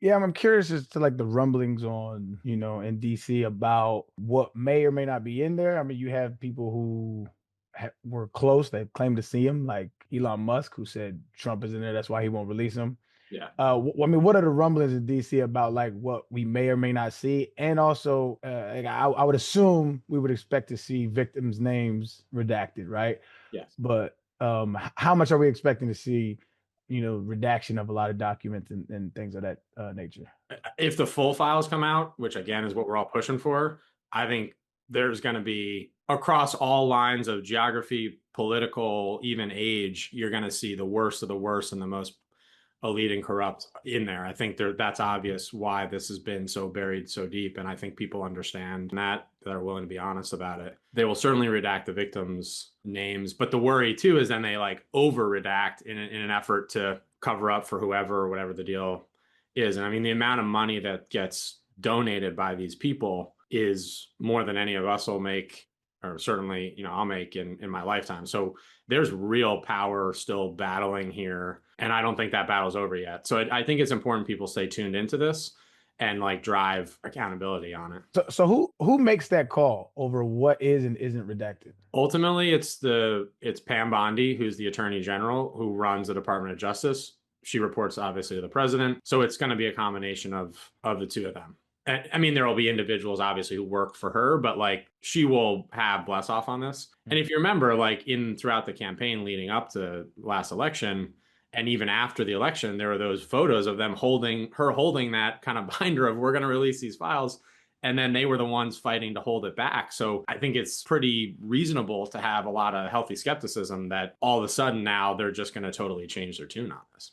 Yeah, I'm curious as to like the rumblings on, in DC about what may or may not be in there. I mean, you have people who were close, they claim to see him, like Elon Musk, who said Trump is in there. That's why he won't release him. Yeah. I mean, what are the rumblings in DC about like what we may or may not see? And also, like, I would assume we would expect to see victims' names redacted, right? Yes. But how much are we expecting to see, redaction of a lot of documents and things of that nature? If the full files come out, which again is what we're all pushing for, I think there's going to be across all lines of geography, political, even age, you're going to see the worst of the worst and the most elite and corrupt in there. I think that's obvious why this has been so buried so deep. And I think people understand that they're willing to be honest about it. They will certainly redact the victims' names. But the worry too is then they like over redact in an effort to cover up for whoever or whatever the deal is. And I mean, the amount of money that gets donated by these people is more than any of us will make, or certainly, I'll make in my lifetime. So there's real power still battling here. And I don't think that battle's over yet. So I think it's important people stay tuned into this and like drive accountability on it. So who makes that call over what is and isn't redacted? Ultimately, it's Pam Bondi, who's the Attorney General, who runs the Department of Justice. She reports obviously to the president. So it's going to be a combination of the two of them. I mean, there will be individuals obviously who work for her, but like she will have bless off on this. And if you remember, like in throughout the campaign leading up to last election, and even after the election, there were those photos of them holding that kind of binder of we're going to release these files. And then they were the ones fighting to hold it back. So I think it's pretty reasonable to have a lot of healthy skepticism that all of a sudden now they're just going to totally change their tune on this.